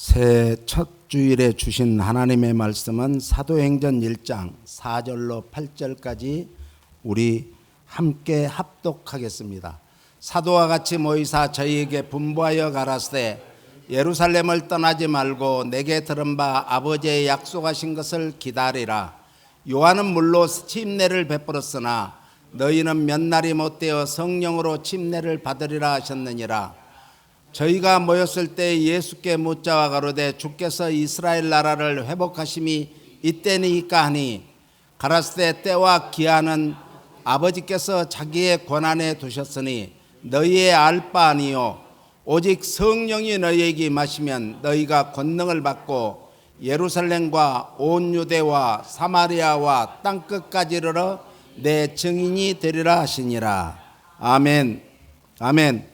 새해 첫 주일에 주신 하나님의 말씀은 사도행전 1장 4절로 8절까지 우리 함께 합독하겠습니다. 사도와 같이 모이사 저희에게 분부하여 가라사대 예루살렘을 떠나지 말고 내게 들은 바 아버지의 약속하신 것을 기다리라. 요한은 물로 침례를 베풀었으나 너희는 몇 날이 못되어 성령으로 침례를 받으리라 하셨느니라. 저희가 모였을 때 예수께 묻자와 가로되 주께서 이스라엘 나라를 회복하심이 이때니까 하니 가라사대 때와 기한은 아버지께서 자기의 권한에 두셨으니 너희의 알 바 아니요 오직 성령이 너희에게 임하시면 너희가 권능을 받고 예루살렘과 온 유대와 사마리아와 땅끝까지 이르러 내 증인이 되리라 하시니라. 아멘. 아멘.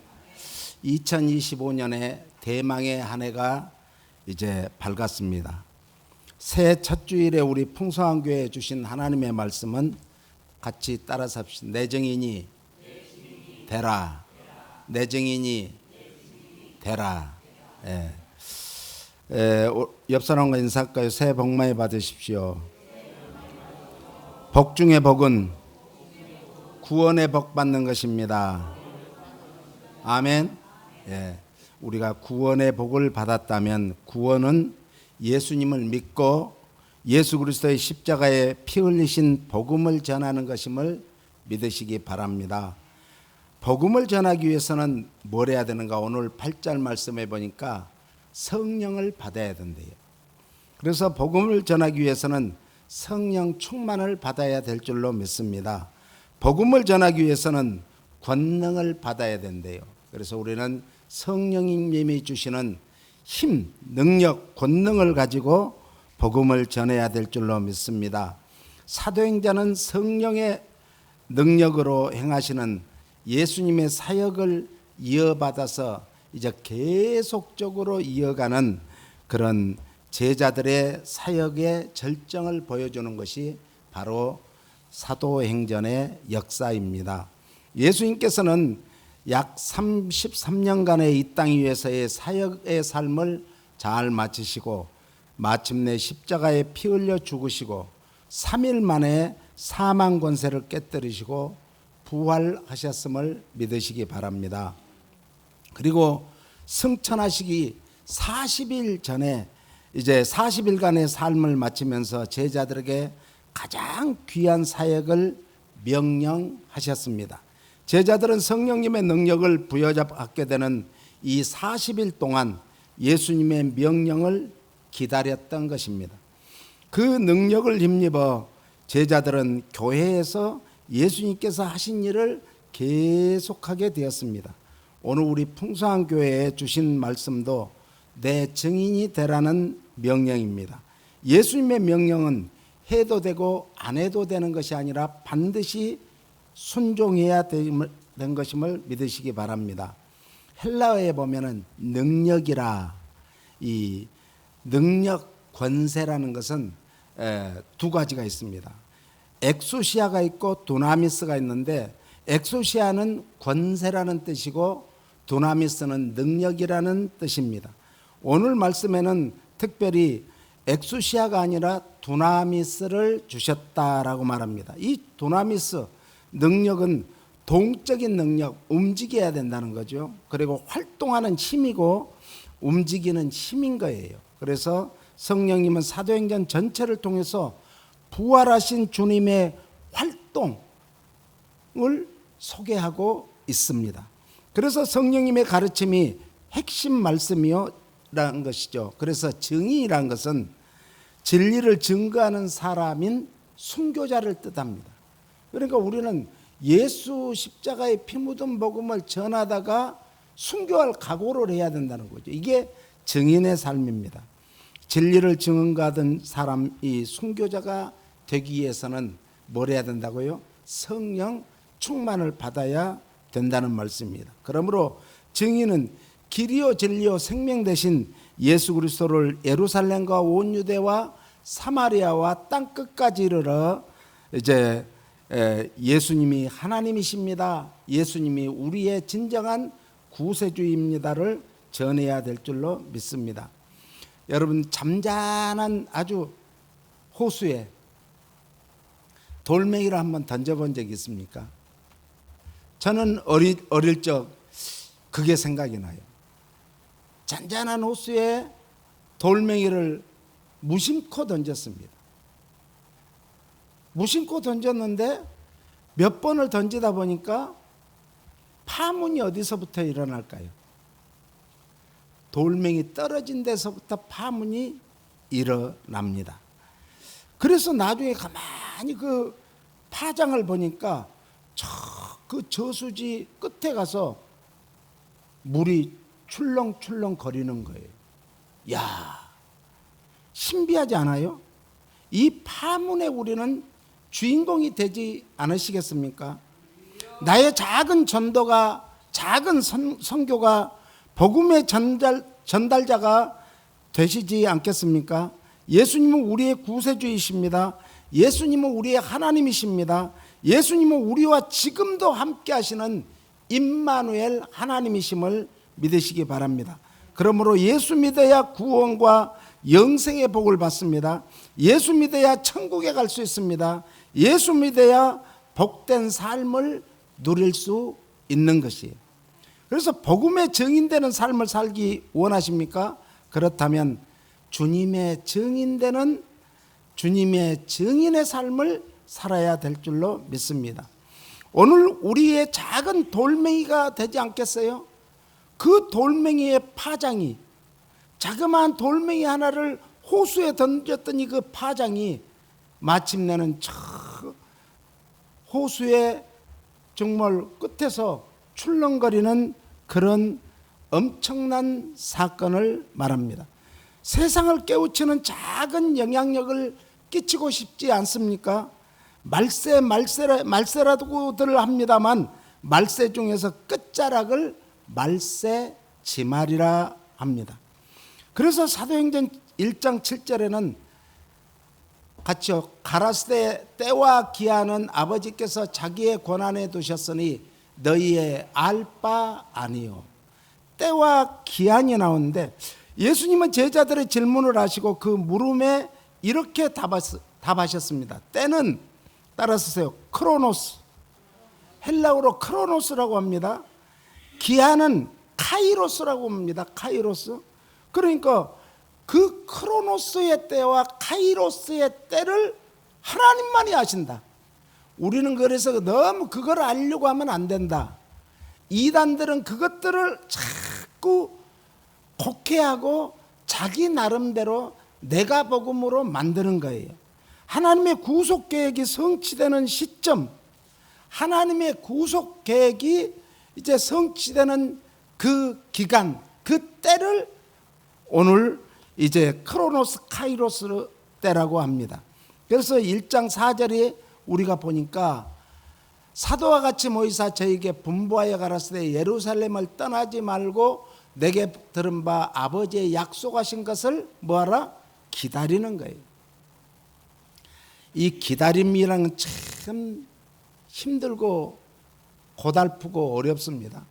2025년의 대망의 한 해가 이제 밝았습니다. 새해 첫 주일에 우리 풍성한 교회에 주신 하나님의 말씀은 같이 따라서 합시다. 내 증인이 되라. 내 증인이 되라. 옆 사람과 인사할까요? 새해 복 많이 받으십시오. 복 중의 복은 구원의 복 받는 것입니다. 아멘. 우리가 구원의 복을 받았다면 구원은 예수님을 믿고 예수 그리스도의 십자가에 피 흘리신 복음을 전하는 것임을 믿으시기 바랍니다. 복음을 전하기 위해서는 뭘 해야 되는가? 오늘 8절 말씀해 보니까 성령을 받아야 된대요. 그래서 복음을 전하기 위해서는 성령 충만을 받아야 될 줄로 믿습니다. 복음을 전하기 위해서는 권능을 받아야 된대요. 그래서 우리는 성령님이 주시는 힘, 능력, 권능을 가지고 복음을 전해야 될 줄로 믿습니다. 사도행전은 성령의 능력으로 행하시는 예수님의 사역을 이어받아서 이제 계속적으로 이어가는 그런 제자들의 사역의 절정을 보여주는 것이 바로 사도행전의 역사입니다. 예수님께서는 약 33년간의 이 땅 위에서의 사역의 삶을 잘 마치시고 마침내 십자가에 피 흘려 죽으시고 3일 만에 사망 권세를 깨뜨리시고 부활하셨음을 믿으시기 바랍니다. 그리고 승천하시기 40일 전에 이제 40일간의 삶을 마치면서 제자들에게 가장 귀한 사역을 명령하셨습니다. 제자들은 성령님의 능력을 부여받게 되는 이 40일 동안 예수님의 명령을 기다렸던 것입니다. 그 능력을 힘입어 제자들은 교회에서 예수님께서 하신 일을 계속하게 되었습니다. 오늘 우리 풍성한 교회에 주신 말씀도 내 증인이 되라는 명령입니다. 예수님의 명령은 해도 되고 안 해도 되는 것이 아니라 반드시 순종해야 되는 것임을 믿으시기 바랍니다. 헬라어에 보면은 능력이라, 이 능력, 권세라는 것은 두 가지가 있습니다. 엑소시아가 있고 두나미스가 있는데 엑소시아는 권세라는 뜻이고 두나미스는 능력이라는 뜻입니다. 오늘 말씀에는 특별히 엑소시아가 아니라 두나미스를 주셨다라고 말합니다. 이 두나미스 능력은 동적인 능력, 움직여야 된다는 거죠. 그리고 활동하는 힘이고 움직이는 힘인 거예요. 그래서 성령님은 사도행전 전체를 통해서 부활하신 주님의 활동을 소개하고 있습니다. 그래서 성령님의 가르침이 핵심 말씀이라는 것이죠. 그래서 증인이라는 것은 진리를 증거하는 사람인 순교자를 뜻합니다. 그러니까 우리는 예수 십자가의 피 묻은 복음을 전하다가 순교할 각오를 해야 된다는 거죠. 이게 증인의 삶입니다. 진리를 증언하던 사람이 순교자가 되기 위해서는 뭘 해야 된다고요? 성령 충만을 받아야 된다는 말씀입니다. 그러므로 증인은 길이요 진리요 생명 되신 예수 그리스도를 예루살렘과 온 유대와 사마리아와 땅끝까지 이르러 이제 예수님이 하나님이십니다. 예수님이 우리의 진정한 구세주입니다를 전해야 될 줄로 믿습니다. 여러분 잠잠한 아주 호수에 돌멩이를 한번 던져본 적이 있습니까? 저는 어릴 적 그게 생각이 나요. 잔잔한 호수에 돌멩이를 무심코 던졌습니다. 무심코 던졌는데 몇 번을 던지다 보니까 파문이 어디서부터 일어날까요? 돌멩이 떨어진 데서부터 파문이 일어납니다. 그래서 나중에 가만히 그 파장을 보니까 그 저수지 끝에 가서 물이 출렁출렁 거리는 거예요. 야, 신비하지 않아요? 이 파문에 우리는 주인공이 되지 않으시겠습니까? 나의 작은 전도가, 작은 선교가 복음의 전달자가 되시지 않겠습니까? 예수님은 우리의 구세주이십니다. 예수님은 우리의 하나님이십니다. 예수님은 우리와 지금도 함께 하시는 임마누엘 하나님이심을 믿으시기 바랍니다. 그러므로 예수 믿어야 구원과 영생의 복을 받습니다. 예수 믿어야 천국에 갈 수 있습니다. 예수 믿어야 복된 삶을 누릴 수 있는 것이에요. 그래서 복음의 증인되는 삶을 살기 원하십니까? 그렇다면 주님의 증인되는 주님의 증인의 삶을 살아야 될 줄로 믿습니다. 오늘 우리의 작은 돌멩이가 되지 않겠어요? 그 돌멩이의 파장이, 자그마한 돌멩이 하나를 호수에 던졌더니 그 파장이 마침내는 저 호수의 정말 끝에서 출렁거리는 그런 엄청난 사건을 말합니다. 세상을 깨우치는 작은 영향력을 끼치고 싶지 않습니까? 말세라고들 합니다만 말세 중에서 끝자락을 말세지말이라 합니다. 그래서 사도행전 1장 7절에는 같이요, 가라스대 때와 기한은 아버지께서 자기의 권한에 두셨으니 너희의 알 바 아니요. 때와 기한이 나오는데 예수님은 제자들의 질문을 하시고 그 물음에 이렇게 답하셨습니다. 때는 따라서 쓰세요. 크로노스, 헬라어로 크로노스라고 합니다. 기한은 카이로스라고 합니다. 카이로스. 그러니까 그 크로노스의 때와 카이로스의 때를 하나님만이 아신다. 우리는 그래서 너무 그걸 알려고 하면 안 된다. 이단들은 그것들을 자꾸 곡해하고 자기 나름대로 내가 복음으로 만드는 거예요. 하나님의 구속 계획이 성취되는 시점, 하나님의 구속 계획이 이제 성취되는 그 기간, 그 때를 오늘 이제 크로노스 카이로스 때라고 합니다. 그래서 1장 4절에 우리가 보니까 사도와 같이 모이사 저에게 분부하여 가라사대 예루살렘을 떠나지 말고 내게 들은 바 아버지의 약속하신 것을 뭐하라? 기다리는 거예요. 이 기다림이란 참 힘들고 고달프고 어렵습니다.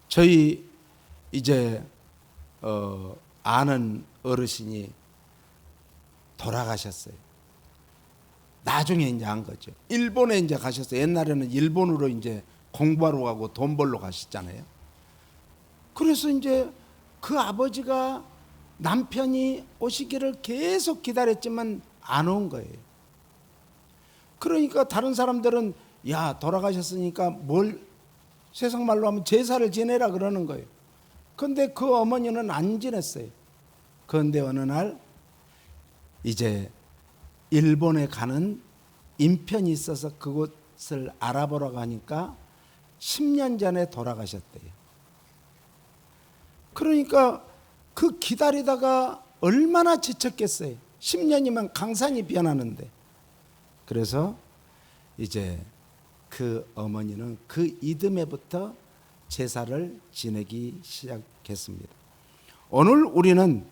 저희 이제 아는 어르신이 돌아가셨어요. 나중에 이제 한 거죠. 일본에 이제 가셨어요. 옛날에는 일본으로 이제 공부하러 가고 돈 벌러 가셨잖아요. 그래서 이제 그 아버지가 남편이 오시기를 계속 기다렸지만 안 온 거예요. 그러니까 다른 사람들은 야, 돌아가셨으니까 뭘 세상 말로 하면 제사를 지내라 그러는 거예요. 그런데 그 어머니는 안 지냈어요. 그런데 어느 날 이제 일본에 가는 인편이 있어서 그곳을 알아보러 가니까 10년 전에 돌아가셨대요. 그러니까 그 기다리다가 얼마나 지쳤겠어요. 10년이면 강산이 변하는데. 그래서 이제 그 어머니는 그 이듬해부터 제사를 지내기 시작했습니다. 오늘 우리는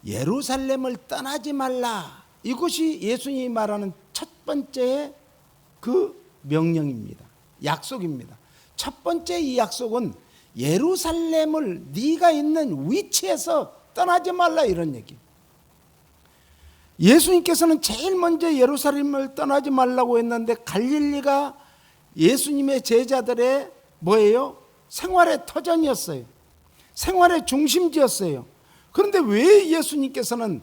예루살렘을 떠나지 말라. 이것이 예수님이 말하는 첫 번째 그 명령입니다. 약속입니다. 첫 번째 이 약속은 예루살렘을 네가 있는 위치에서 떠나지 말라 이런 얘기. 예수님께서는 제일 먼저 예루살렘을 떠나지 말라고 했는데 갈릴리가 예수님의 제자들의 뭐예요? 생활의 터전이었어요. 생활의 중심지였어요. 그런데 왜 예수님께서는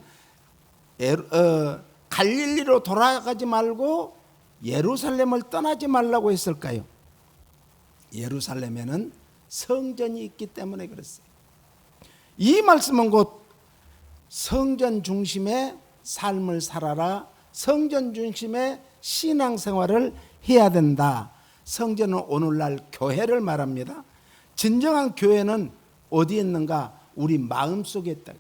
갈릴리로 돌아가지 말고 예루살렘을 떠나지 말라고 했을까요? 예루살렘에는 성전이 있기 때문에 그랬어요. 이 말씀은 곧 성전 중심의 삶을 살아라, 성전 중심의 신앙생활을 해야 된다. 성전은 오늘날 교회를 말합니다. 진정한 교회는 어디에 있는가? 우리 마음속에 있다.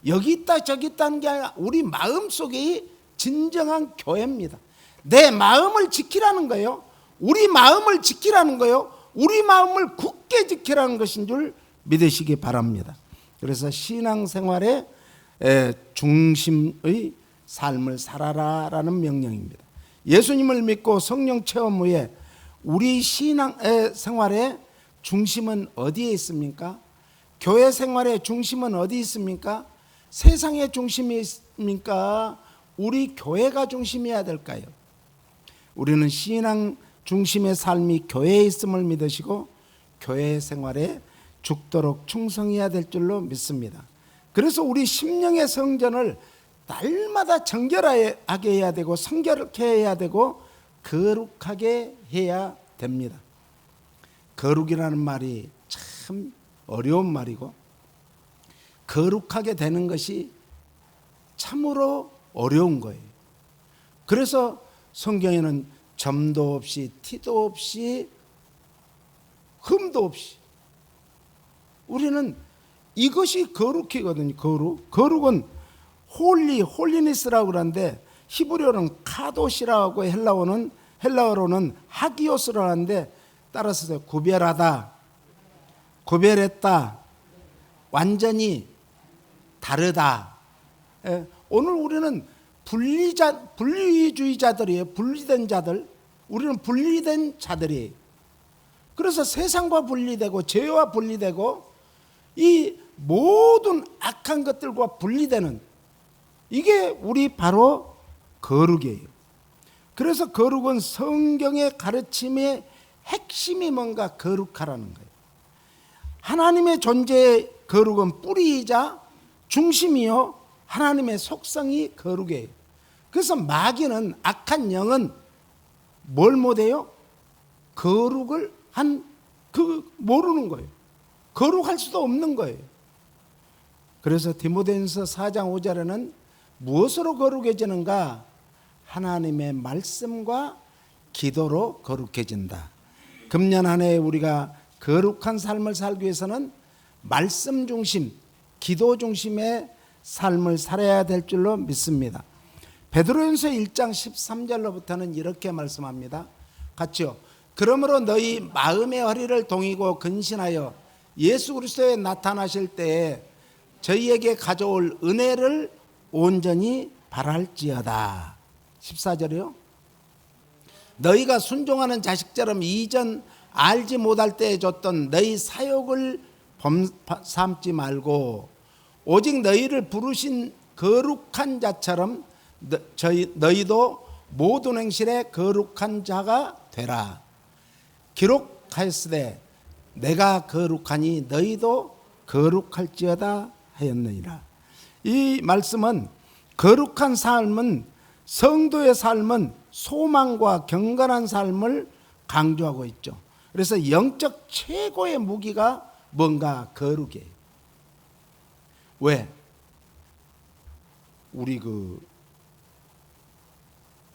여기 있다 저기 있다는 게 아니라 우리 마음속이 진정한 교회입니다. 내 마음을 지키라는 거예요. 우리 마음을 지키라는 거예요. 우리 마음을 굳게 지키라는 것인 줄 믿으시기 바랍니다. 그래서 신앙생활의 중심의 삶을 살아라라는 명령입니다. 예수님을 믿고 성령 체험 후에 우리 신앙생활의 중심은 어디에 있습니까? 교회 생활의 중심은 어디 있습니까? 세상의 중심이 있습니까? 우리 교회가 중심이어야 될까요? 우리는 신앙 중심의 삶이 교회에 있음을 믿으시고 교회 생활에 죽도록 충성해야 될 줄로 믿습니다. 그래서 우리 심령의 성전을 날마다 정결하게 해야 되고 성결케 해야 되고 거룩하게 해야 됩니다. 거룩이라는 말이 참 어려운 말이고 거룩하게 되는 것이 참으로 어려운 거예요. 그래서 성경에는 점도 없이 티도 없이 흠도 없이 우리는 이것이 거룩이거든요. 거룩은 홀리니스라고 그러는데 히브리어는 카도시라고 헬라어로는 하기오스라고 하는데 따라서 구별하다, 구별했다, 완전히 다르다. 오늘 우리는 분리주의자들이에요. 분리된 자들. 우리는 분리된 자들이에요. 그래서 세상과 분리되고 죄와 분리되고 이 모든 악한 것들과 분리되는 이게 우리 바로 거룩이에요. 그래서 거룩은 성경의 가르침의 핵심이 뭔가 거룩하라는 거예요. 하나님의 존재의 거룩은 뿌리이자 중심이요 하나님의 속성이 거룩이에요. 그래서 마귀는 악한 영은 뭘 못해요? 거룩을 모르는 거예요. 거룩할 수도 없는 거예요. 그래서 디모데전서 4장 5절에는 무엇으로 거룩해지는가? 하나님의 말씀과 기도로 거룩해진다. 금년 한 해 우리가 거룩한 삶을 살기 위해서는 말씀 중심, 기도 중심의 삶을 살아야 될 줄로 믿습니다. 베드로전서 1장 13절로부터는 이렇게 말씀합니다. 같이요. 그러므로 너희 마음의 허리를 동이고 근신하여 예수 그리스도에 나타나실 때에 저희에게 가져올 은혜를 온전히 바랄지어다. 14절이요. 너희가 순종하는 자식처럼 이전 알지 못할 때에 줬던 너희 사욕을 삼지 말고 오직 너희를 부르신 거룩한 자처럼 너희도 모든 행실에 거룩한 자가 되라. 기록하였으되 내가 거룩하니 너희도 거룩할지어다 하였느니라. 이 말씀은 거룩한 삶은 성도의 삶은 소망과 경건한 삶을 강조하고 있죠. 그래서 영적 최고의 무기가 뭔가 거룩이에요. 왜? 우리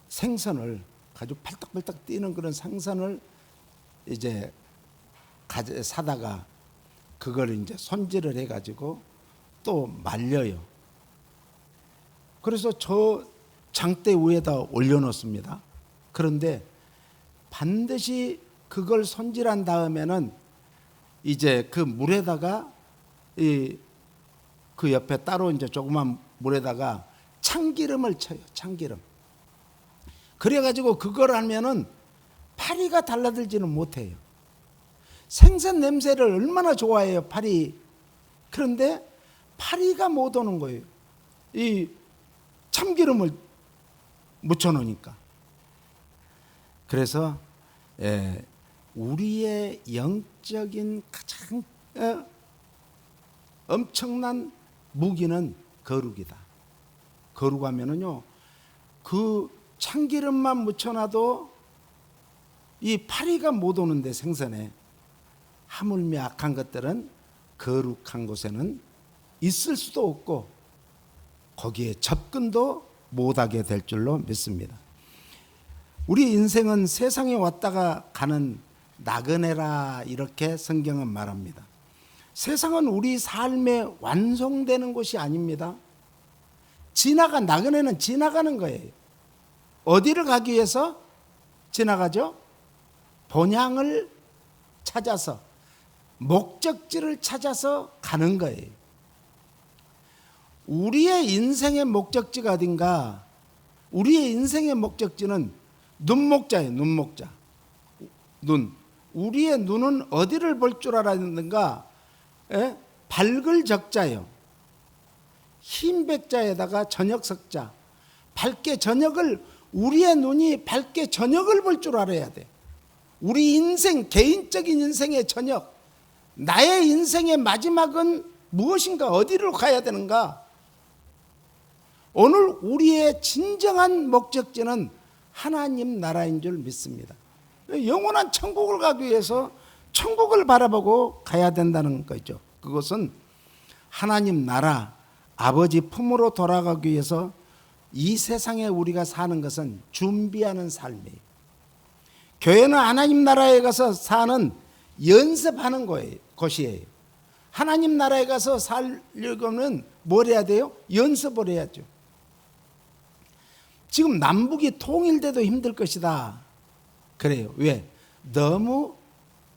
생선을 아주 팔딱팔딱 뛰는 그런 생선을 이제 사다가 그걸 이제 손질을 해가지고 또 말려요. 그래서 저 장대 위에다 올려놓습니다. 그런데 반드시 그걸 손질한 다음에는 이제 그 물에다가 그 옆에 따로 이제 조그만 물에다가 참기름을 쳐요. 참기름. 그래가지고 그걸 하면은 파리가 달라들지는 못해요. 생선 냄새를 얼마나 좋아해요, 파리. 그런데 파리가 못 오는 거예요. 이 참기름을 묻혀 놓으니까. 그래서 우리의 영적인 가장 엄청난 무기는 거룩이다. 거룩하면은요, 그 참기름만 묻혀놔도 이 파리가 못 오는데 생선에, 하물며 악한 것들은 거룩한 곳에는 있을 수도 없고 거기에 접근도 못하게 될 줄로 믿습니다. 우리 인생은 세상에 왔다가 가는 나그네라, 이렇게 성경은 말합니다. 세상은 우리 삶에 완성되는 곳이 아닙니다. 나그네는 지나가는 거예요. 어디를 가기 위해서 지나가죠? 본향을 찾아서, 목적지를 찾아서 가는 거예요. 우리의 인생의 목적지가 어딘가? 우리의 인생의 목적지는 눈목자예요. 눈목자. 눈. 우리의 눈은 어디를 볼 줄 알았는가? 밝을 적자예요. 흰 백자에다가 저녁석자. 밝게 저녁을, 우리의 눈이 밝게 저녁을 볼 줄 알아야 돼. 우리 인생, 개인적인 인생의 저녁, 나의 인생의 마지막은 무엇인가? 어디로 가야 되는가? 오늘 우리의 진정한 목적지는 하나님 나라인 줄 믿습니다. 영원한 천국을 가기 위해서 천국을 바라보고 가야 된다는 거죠. 그것은 하나님 나라, 아버지 품으로 돌아가기 위해서 이 세상에 우리가 사는 것은 준비하는 삶이에요. 교회는 하나님 나라에 가서 사는 연습하는 곳이에요. 하나님 나라에 가서 살려면 뭘 해야 돼요? 연습을 해야죠. 지금 남북이 통일돼도 힘들 것이다. 그래요. 왜? 너무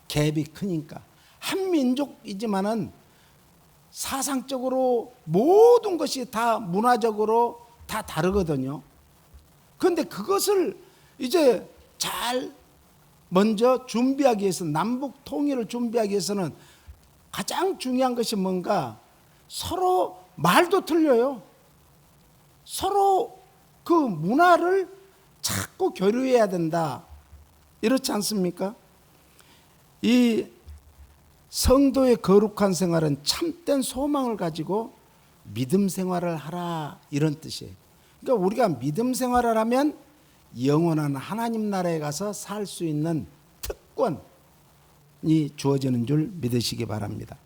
갭이 크니까. 한민족이지만은 사상적으로 모든 것이 다 문화적으로 다 다르거든요. 그런데 그것을 이제 잘 먼저 준비하기 위해서, 남북 통일을 준비하기 위해서는 가장 중요한 것이 뭔가? 서로 말도 틀려요. 서로 그 문화를 자꾸 교류해야 된다. 이렇지 않습니까? 이 성도의 거룩한 생활은 참된 소망을 가지고 믿음 생활을 하라, 이런 뜻이에요. 그러니까 우리가 믿음 생활을 하면 영원한 하나님 나라에 가서 살 수 있는 특권이 주어지는 줄 믿으시기 바랍니다.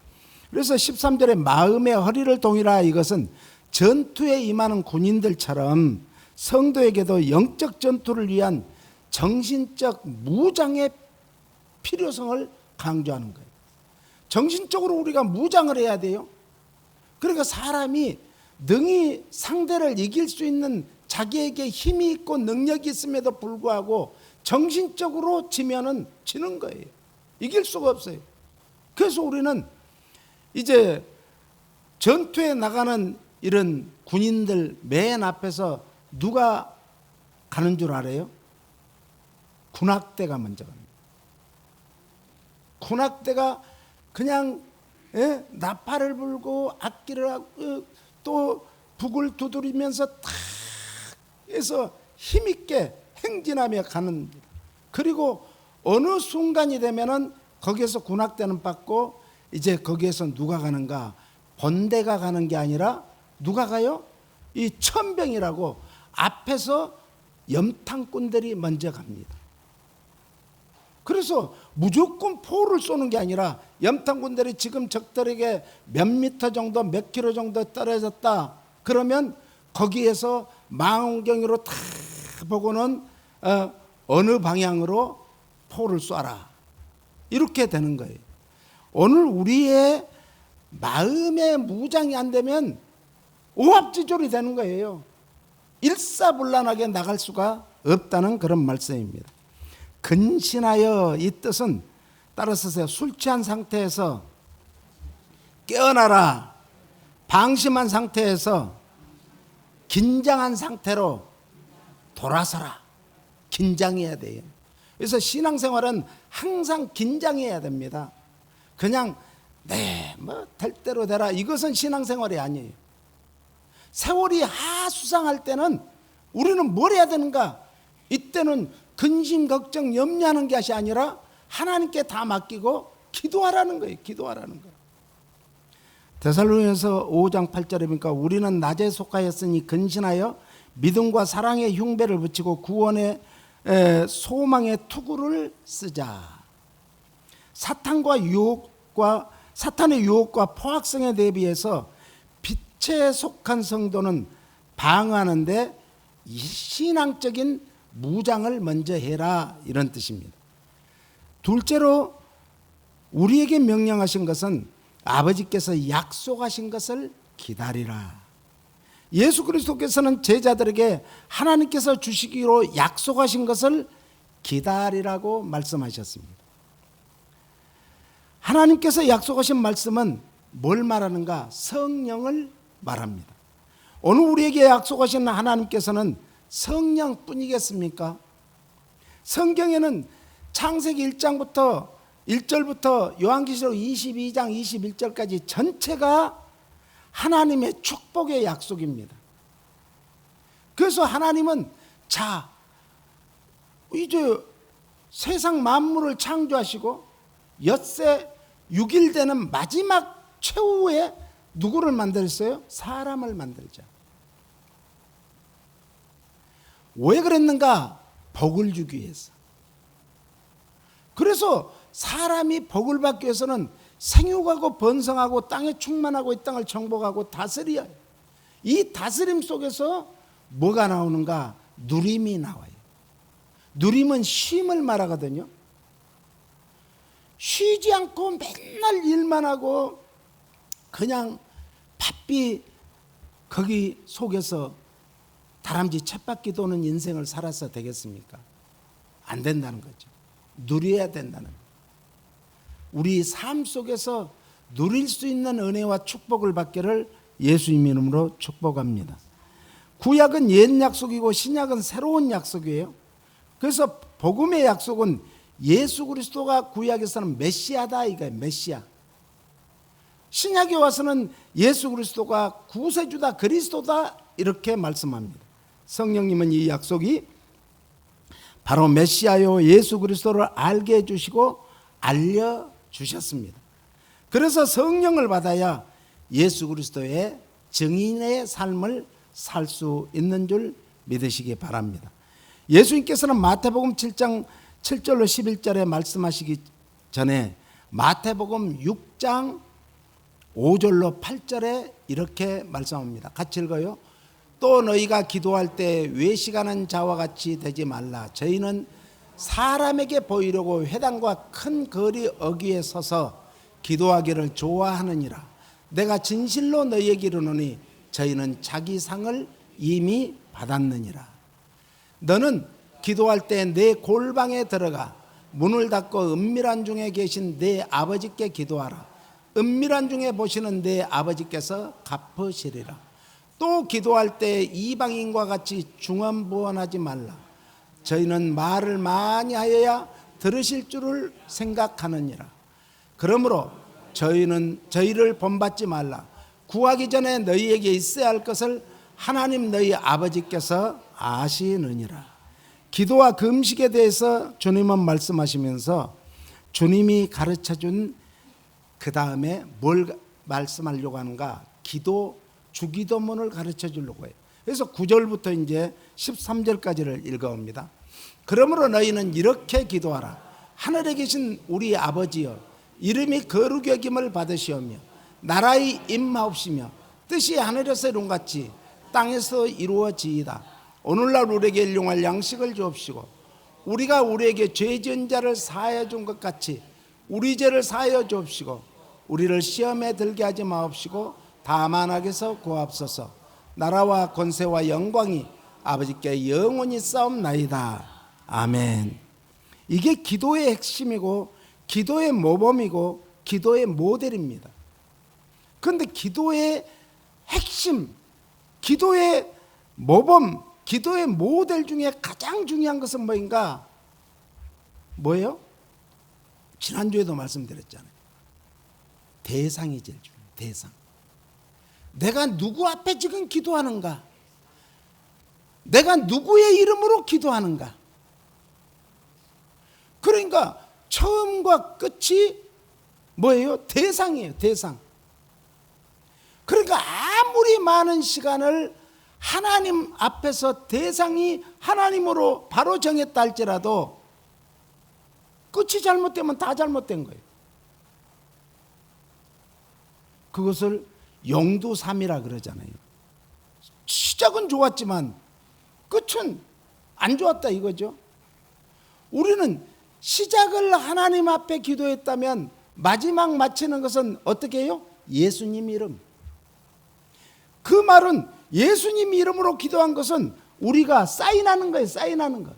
그래서 13절에 마음의 허리를 동이라, 이것은 전투에 임하는 군인들처럼 성도에게도 영적 전투를 위한 정신적 무장의 필요성을 강조하는 거예요. 정신적으로 우리가 무장을 해야 돼요. 그러니까 사람이 능히 상대를 이길 수 있는, 자기에게 힘이 있고 능력이 있음에도 불구하고 정신적으로 지면은 지는 거예요. 이길 수가 없어요. 그래서 우리는 이제 전투에 나가는 이런 군인들 맨 앞에서 누가 가는 줄 알아요? 군악대가 먼저 갑니다. 군악대가 그냥 나팔을 불고 악기를 하고 또 북을 두드리면서 탁 해서 힘있게 행진하며 가는, 그리고 어느 순간이 되면은 거기에서 군악대는 받고 이제 거기에서 누가 가는가? 본대가 가는 게 아니라 누가 가요? 이 천병이라고 앞에서 염탕꾼들이 먼저 갑니다. 그래서 무조건 포를 쏘는 게 아니라 염탕군들이 지금 적들에게 몇 미터 정도, 몇 킬로 정도 떨어졌다 그러면 거기에서 망원경으로 다 보고는 어느 방향으로 포를 쏴라, 이렇게 되는 거예요. 오늘 우리의 마음의 무장이 안 되면 오합지졸이 되는 거예요. 일사불란하게 나갈 수가 없다는 그런 말씀입니다. 근신하여, 이 뜻은 따라서 술 취한 상태에서 깨어나라, 방심한 상태에서 긴장한 상태로 돌아서라. 긴장해야 돼요. 그래서 신앙생활은 항상 긴장해야 됩니다. 그냥 네, 될 대로 되라. 이것은 신앙생활이 아니에요. 세월이 수상할 때는 우리는 뭘 해야 되는가? 이때는 근심, 걱정, 염려하는 것이 아니라 하나님께 다 맡기고 기도하라는 거예요. 기도하라는 거예요. 데살로니가서 5장 8절에 보니까 우리는 낮에 속하였으니 근신하여 믿음과 사랑의 흉배를 붙이고 구원의 소망의 투구를 쓰자. 사탄의 유혹과 포악성에 대비해서 빛에 속한 성도는 방어하는데 신앙적인 무장을 먼저 해라, 이런 뜻입니다. 둘째로 우리에게 명령하신 것은 아버지께서 약속하신 것을 기다리라. 예수 그리스도께서는 제자들에게 하나님께서 주시기로 약속하신 것을 기다리라고 말씀하셨습니다. 하나님께서 약속하신 말씀은 뭘 말하는가? 성령을 말합니다. 오늘 우리에게 약속하신 하나님께서는 성령뿐이겠습니까? 성경에는 창세기 1절부터 요한계시록 22장 21절까지 전체가 하나님의 축복의 약속입니다. 그래서 하나님은 이제 세상 만물을 창조하시고 엿새 6일 되는 마지막 최후에 누구를 만들었어요? 사람을 만들자. 왜 그랬는가? 복을 주기 위해서. 그래서 사람이 복을 받기 위해서는 생육하고 번성하고 땅에 충만하고 이 땅을 정복하고 다스려야 해요. 이 다스림 속에서 뭐가 나오는가? 누림이 나와요. 누림은 쉼을 말하거든요. 쉬지 않고 맨날 일만 하고 그냥 바삐 거기 속에서 다람쥐 쳇바퀴 도는 인생을 살아서 되겠습니까? 안 된다는 거죠. 누려야 된다는 거예요. 우리 삶 속에서 누릴 수 있는 은혜와 축복을 받기를 예수님 이름으로 축복합니다. 구약은 옛 약속이고 신약은 새로운 약속이에요. 그래서 복음의 약속은 예수 그리스도가 구약에서는 메시아다, 이거예요. 메시아. 신약에 와서는 예수 그리스도가 구세주다, 그리스도다, 이렇게 말씀합니다. 성령님은 이 약속이 바로 메시아요 예수 그리스도를 알게 해주시고 알려주셨습니다. 그래서 성령을 받아야 예수 그리스도의 증인의 삶을 살 수 있는 줄 믿으시기 바랍니다. 예수님께서는 마태복음 7장 7절로 11절에 말씀하시기 전에 마태복음 6장 5절로 8절에 이렇게 말씀합니다. 같이 읽어요. 또 너희가 기도할 때 외식하는 자와 같이 되지 말라. 저희는 사람에게 보이려고 회당과 큰 거리 어귀에 서서 기도하기를 좋아하느니라. 내가 진실로 너희에게 이르노니 저희는 자기 상을 이미 받았느니라. 너는 기도할 때 내 골방에 들어가 문을 닫고 은밀한 중에 계신 내 아버지께 기도하라. 은밀한 중에 보시는 내 아버지께서 갚으시리라. 또 기도할 때 이방인과 같이 중언부언하지 말라. 저희는 말을 많이 하여야 들으실 줄을 생각하느니라. 그러므로 저희를 본받지 말라. 구하기 전에 너희에게 있어야 할 것을 하나님 너희 아버지께서 아시느니라. 기도와 금식에 대해서 주님은 말씀하시면서 주님이 가르쳐준 그 다음에 뭘 말씀하려고 하는가? 주기도문을 가르쳐 주려고 해요. 그래서 9절부터 이제 13절까지를 읽어옵니다. 그러므로 너희는 이렇게 기도하라. 하늘에 계신 우리 아버지여, 이름이 거룩히 여김을 받으시오며 나라의 임하옵시며 뜻이 하늘에서 이룬같이 땅에서 이루어지이다. 오늘날 우리에게 일용할 양식을 주옵시고 우리가 우리에게 죄 지은 자를 사하여 준 것 같이 우리 죄를 사하여 주옵시고 우리를 시험에 들게 하지 마옵시고 다만 악에서 구하옵소서. 나라와 권세와 영광이 아버지께 영원히 싸움나이다. 아멘. 이게 기도의 핵심이고 기도의 모범이고 기도의 모델입니다. 그런데 기도의 핵심, 기도의 모범, 기도의 모델 중에 가장 중요한 것은 뭐인가? 뭐예요? 지난주에도 말씀드렸잖아요. 대상이 제일 중요해요. 대상. 내가 누구 앞에 지금 기도하는가? 내가 누구의 이름으로 기도하는가? 그러니까 처음과 끝이 뭐예요? 대상이에요. 대상. 그러니까 아무리 많은 시간을 하나님 앞에서 대상이 하나님으로 바로 정했다 할지라도 끝이 잘못되면 다 잘못된 거예요. 그것을 용두삼이라 그러잖아요. 시작은 좋았지만 끝은 안 좋았다 이거죠. 우리는 시작을 하나님 앞에 기도했다면 마지막 마치는 것은 어떻게 해요? 예수님 이름. 그 말은 예수님 이름으로 기도한 것은 우리가 사인하는 거예요. 사인하는 거.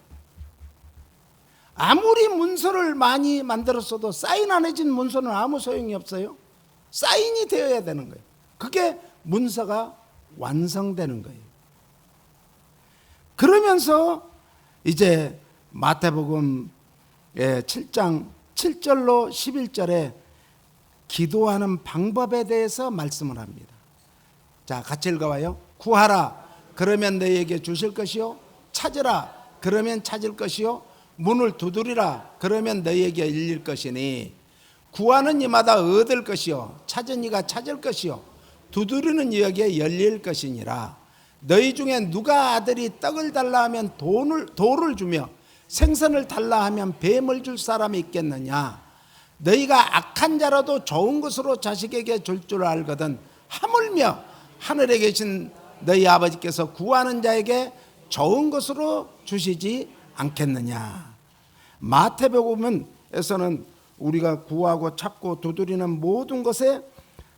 아무리 문서를 많이 만들었어도 사인 안 해진 문서는 아무 소용이 없어요. 사인이 되어야 되는 거예요. 그게 문서가 완성되는 거예요. 그러면서 이제 마태복음 7장 7절로 11절에 기도하는 방법에 대해서 말씀을 합니다. 자, 같이 읽어봐요. 구하라 그러면 너희에게 주실 것이요, 찾으라 그러면 찾을 것이요, 문을 두드리라 그러면 너희에게 열릴 것이니 구하는 이마다 얻을 것이요, 찾은 이가 찾을 것이요, 두드리는 이에게 열릴 것이니라. 너희 중에 누가 아들이 떡을 달라 하면 돌을 주며 생선을 달라 하면 뱀을 줄 사람이 있겠느냐? 너희가 악한 자라도 좋은 것으로 자식에게 줄 줄 알거든 하물며 하늘에 계신 너희 아버지께서 구하는 자에게 좋은 것으로 주시지 않겠느냐? 마태복음에서는 우리가 구하고 찾고 두드리는 모든 것에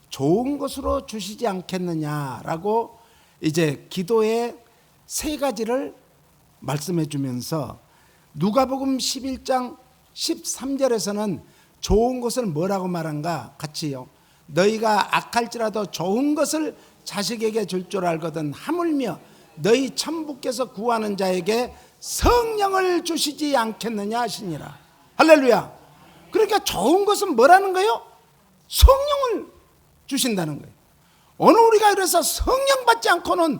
좋은 것으로 주시지 않겠느냐라고 이제 기도의 세 가지를 말씀해 주면서 누가복음 11장 13절에서는 좋은 것을 뭐라고 말한가? 같이요. 너희가 악할지라도 좋은 것을 자식에게 줄 줄 알거든 하물며 너희 천부께서 구하는 자에게 성령을 주시지 않겠느냐 하시니라. 할렐루야. 그러니까 좋은 것은 뭐라는 거예요? 성령을 주신다는 거예요. 오늘 우리가 그래서 성령 받지 않고는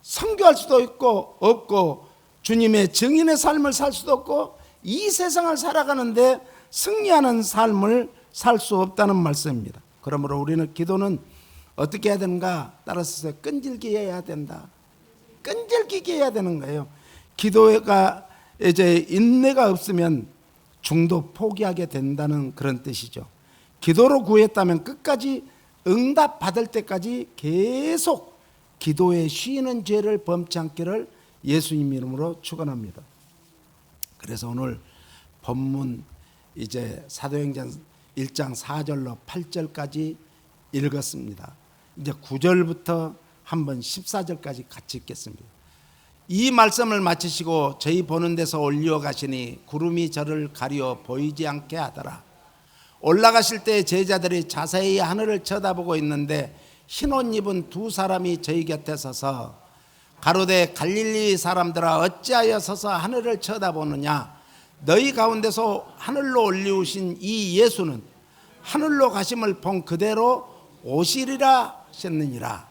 선교할 수도 없고 주님의 증인의 삶을 살 수도 없고 이 세상을 살아가는데 승리하는 삶을 살 수 없다는 말씀입니다. 그러므로 우리는 기도는 어떻게 해야 되는가? 따라서 끈질기게 해야 된다. 끈질기게 해야 되는 거예요. 기도가 이제 인내가 없으면 중도 포기하게 된다는 그런 뜻이죠. 기도로 구했다면 끝까지 응답 받을 때까지 계속 기도에 쉬는 죄를 범치 않기를 예수님 이름으로 축원합니다. 그래서 오늘 본문 이제 사도행전 1장 4절로 8절까지 읽었습니다. 이제 9절부터 한번 14절까지 같이 읽겠습니다. 이 말씀을 마치시고 저희 보는 데서 올려가시니 구름이 저를 가려 보이지 않게 하더라. 올라가실 때 제자들이 자세히 하늘을 쳐다보고 있는데 흰옷 입은 두 사람이 저희 곁에 서서 가로되 갈릴리 사람들아 어찌하여 서서 하늘을 쳐다보느냐? 너희 가운데서 하늘로 올리우신 이 예수는 하늘로 가심을 본 그대로 오시리라 하셨느니라.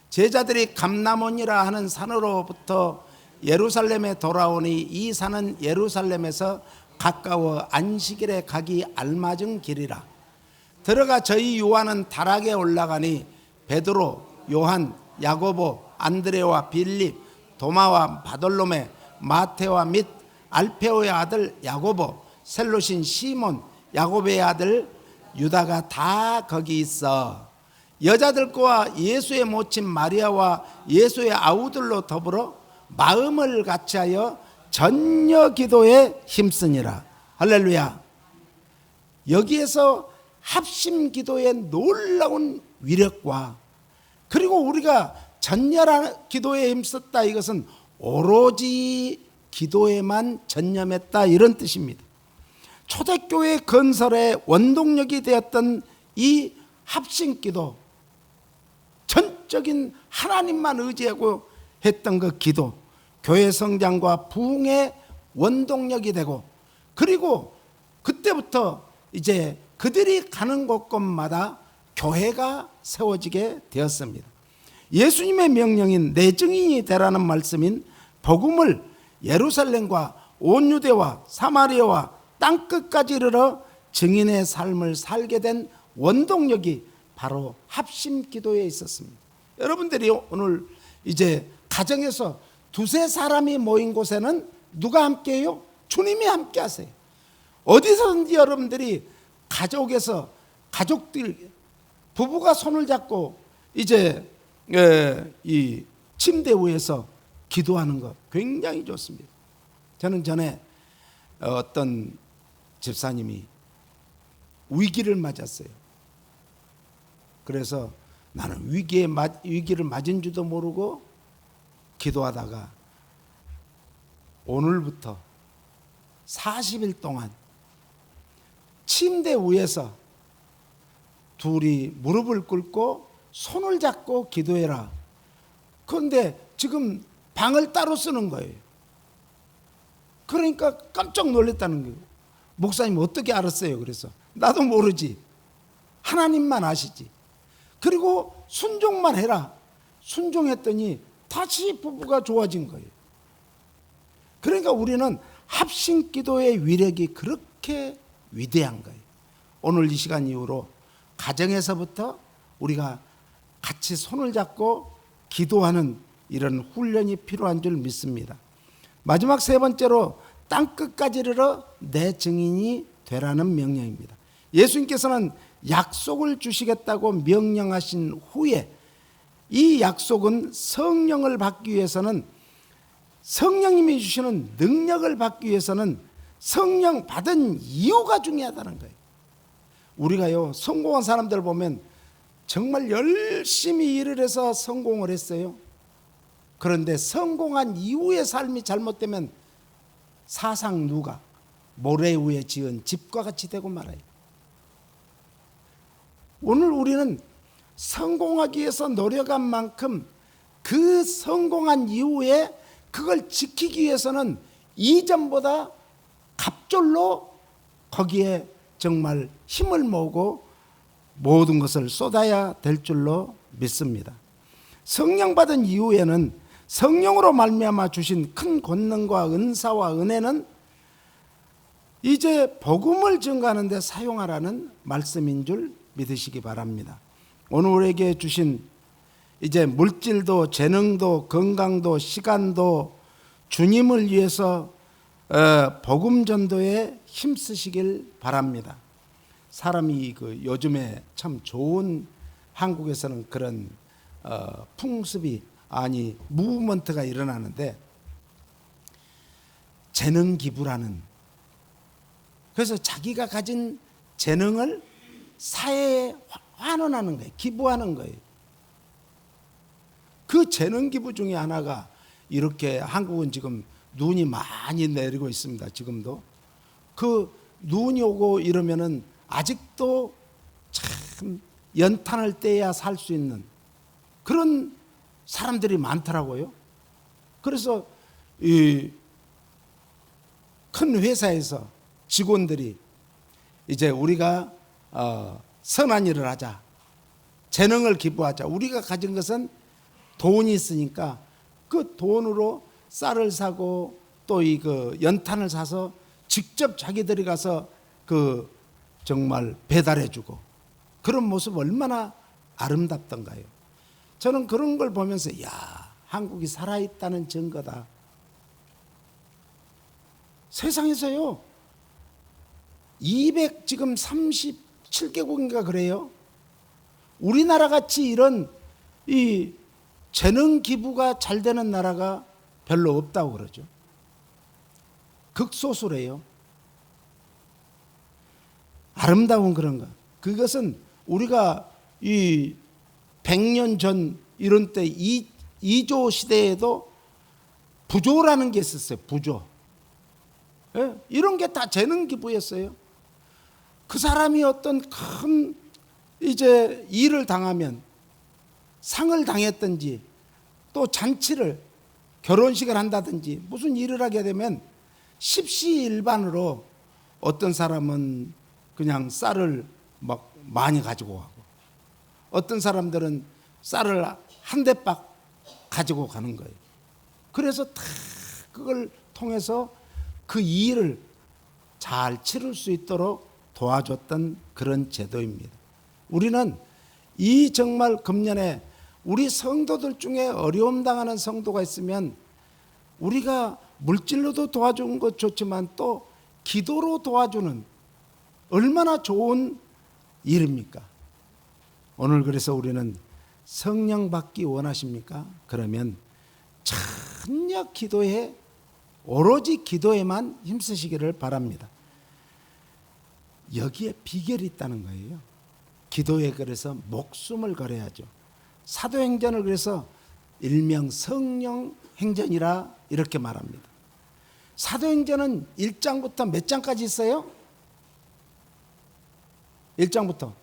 제자들이 감람원이라 하는 산으로부터 예루살렘에 돌아오니 이 산은 예루살렘에서 가까워 안식일에 가기 알맞은 길이라. 들어가 저희 요한은 다락에 올라가니 베드로, 요한, 야고보, 안드레와 빌립, 도마와 바돌로메, 마테와 및 알페오의 아들 야고보, 셀로신 시몬, 야고보의 아들 유다가 다 거기 있어. 여자들과 예수의 모친 마리아와 예수의 아우들로 더불어 마음을 같이하여 전혀 기도에 힘쓰니라. 할렐루야. 여기에서 합심 기도의 놀라운 위력과 그리고 우리가 전열한 기도에 힘썼다 이것은 오로지 기도에만 전념했다 이런 뜻입니다. 초대교회 건설의 원동력이 되었던 이 합심기도, 전적인 하나님만 의지하고 했던 그 기도, 교회 성장과 부흥의 원동력이 되고, 그리고 그때부터 이제 그들이 가는 곳곳마다 교회가 세워지게 되었습니다. 예수님의 명령인 내 증인이 되라는 말씀인 복음을 예루살렘과 온 유대와 사마리아와 땅끝까지 이르러 증인의 삶을 살게 된 원동력이 바로 합심 기도에 있었습니다. 여러분들이 오늘 이제 가정에서 두세 사람이 모인 곳에는 누가 함께해요? 주님이 함께 하세요. 어디서든지 여러분들이 가족에서 가족들 부부가 손을 잡고 이제 이 침대 위에서 기도하는 것 굉장히 좋습니다. 저는 전에 어떤 집사님이 위기를 맞았어요. 그래서 나는 위기를 맞은 줄도 모르고 기도하다가 오늘부터 40일 동안 침대 위에서 둘이 무릎을 꿇고 손을 잡고 기도해라. 그런데 지금 방을 따로 쓰는 거예요. 그러니까 깜짝 놀랐다는 거예요. 목사님 어떻게 알았어요? 그래서 나도 모르지. 하나님만 아시지. 그리고 순종만 해라. 순종했더니 다시 부부가 좋아진 거예요. 그러니까 우리는 합심 기도의 위력이 그렇게 위대한 거예요. 오늘 이 시간 이후로 가정에서부터 우리가 같이 손을 잡고 기도하는 이런 훈련이 필요한 줄 믿습니다. 마지막 세 번째로 땅끝까지 이르러 내 증인이 되라는 명령입니다. 예수님께서는 약속을 주시겠다고 명령하신 후에 이 약속은 성령을 받기 위해서는 성령님이 주시는 능력을 받기 위해서는 성령 받은 이유가 중요하다는 거예요. 우리가요 성공한 사람들 보면 정말 열심히 일을 해서 성공을 했어요. 그런데 성공한 이후의 삶이 잘못되면 사상 누각, 모래 위에 지은 집과 같이 되고 말아요. 오늘 우리는 성공하기 위해서 노력한 만큼 그 성공한 이후에 그걸 지키기 위해서는 이전보다 갑절로 거기에 정말 힘을 모으고 모든 것을 쏟아야 될 줄로 믿습니다. 성령 받은 이후에는 성령으로 말미암아 주신 큰 권능과 은사와 은혜는 이제 복음을 증거하는 데 사용하라는 말씀인 줄 믿으시기 바랍니다. 오늘 우리에게 주신 이제 물질도 재능도 건강도 시간도 주님을 위해서 복음 전도에 힘쓰시길 바랍니다. 사람이 요즘에 참 좋은 한국에서는 그런 풍습이 무브먼트가 일어나는데 재능 기부라는, 그래서 자기가 가진 재능을 사회에 환원하는 거예요. 기부하는 거예요. 그 재능 기부 중에 하나가 이렇게 한국은 지금 눈이 많이 내리고 있습니다. 지금도 그 눈이 오고 이러면은 아직도 참 연탄을 떼야 살 수 있는 그런 사람들이 많더라고요. 그래서 이 큰 회사에서 직원들이 이제 우리가 선한 일을 하자, 재능을 기부하자. 우리가 가진 것은 돈이 있으니까 그 돈으로 쌀을 사고 또 연탄을 사서 직접 자기들이 가서 정말 배달해주고, 그런 모습 얼마나 아름답던가요. 저는 그런 걸 보면서 한국이 살아있다는 증거다. 세상에서요 237개국인가 그래요. 우리나라 같이 이런 이 재능 기부가 잘 되는 나라가 별로 없다고 그러죠. 극소수래요. 아름다운 그런 것. 그것은 우리가 이 100년 전 이런 때 이조 시대에도 부조라는 게 있었어요. 부조. 예? 이런 게 다 재능 기부였어요. 그 사람이 어떤 큰 이제 일을 당하면 상을 당했든지 또 잔치를 결혼식을 한다든지 무슨 일을 하게 되면 십시일반으로 어떤 사람은 그냥 쌀을 막 많이 가지고 가고 어떤 사람들은 쌀을 한 대박 가지고 가는 거예요. 그래서 다 그걸 통해서 그 일을 잘 치를 수 있도록 도와줬던 그런 제도입니다. 우리는 이 정말 금년에 우리 성도들 중에 어려움 당하는 성도가 있으면 우리가 물질로도 도와주는 것 좋지만 또 기도로 도와주는 얼마나 좋은 일입니까? 오늘 그래서 우리는 성령 받기 원하십니까? 그러면 전혀 기도에 오로지 기도에만 힘쓰시기를 바랍니다. 여기에 비결이 있다는 거예요. 기도에 그래서 목숨을 걸어야죠. 사도행전을 그래서 일명 성령 행전이라 이렇게 말합니다. 사도행전은 1장부터 몇 장까지 있어요? 1장부터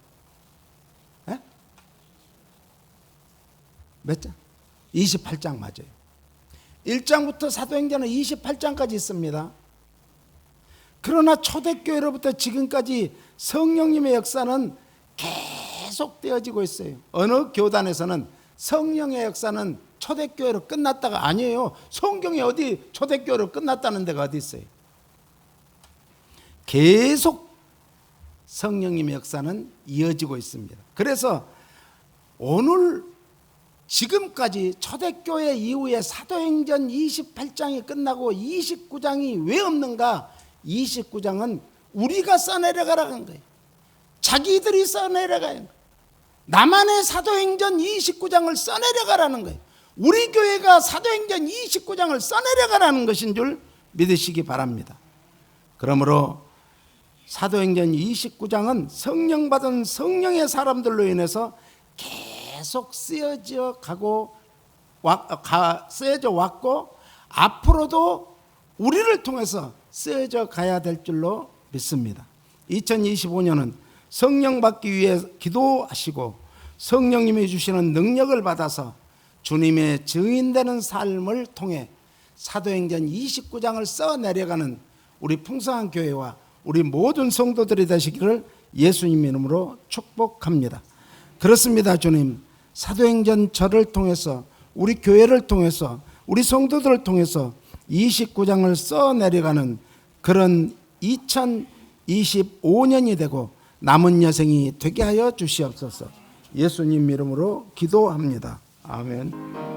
몇 장? 28장 맞아요. 1장부터 사도행전은 28장까지 있습니다. 그러나 초대교회로부터 지금까지 성령님의 역사는 계속 되어지고 있어요. 어느 교단에서는 성령의 역사는 초대교회로 끝났다가 아니에요. 성경에 어디 초대교회로 끝났다는 데가 어디 있어요? 계속 성령님의 역사는 이어지고 있습니다. 그래서 오늘 지금까지 초대교회 이후에 사도행전 28장이 끝나고 29장이 왜 없는가? 29장은 우리가 써내려가라는 거예요. 자기들이 써내려가는 거예요. 나만의 사도행전 29장을 써내려가라는 거예요. 우리 교회가 사도행전 29장을 써내려가라는 것인 줄 믿으시기 바랍니다. 그러므로 사도행전 29장은 성령 받은 성령의 사람들로 인해서 계속 쓰여져 왔고 앞으로도 우리를 통해서 쓰여져 가야 될 줄로 믿습니다. 2025년은 성령 받기 위해 기도하시고 성령님이 주시는 능력을 받아서 주님의 증인되는 삶을 통해 사도행전 29장을 써내려가는 우리 풍성한 교회와 우리 모든 성도들이 되시기를 예수님 이름으로 축복합니다. 그렇습니다. 주님, 사도행전 저를 통해서 우리 교회를 통해서 우리 성도들을 통해서 29장을 써내려가는 그런 2025년이 되고 남은 여생이 되게 하여 주시옵소서. 예수님 이름으로 기도합니다. 아멘.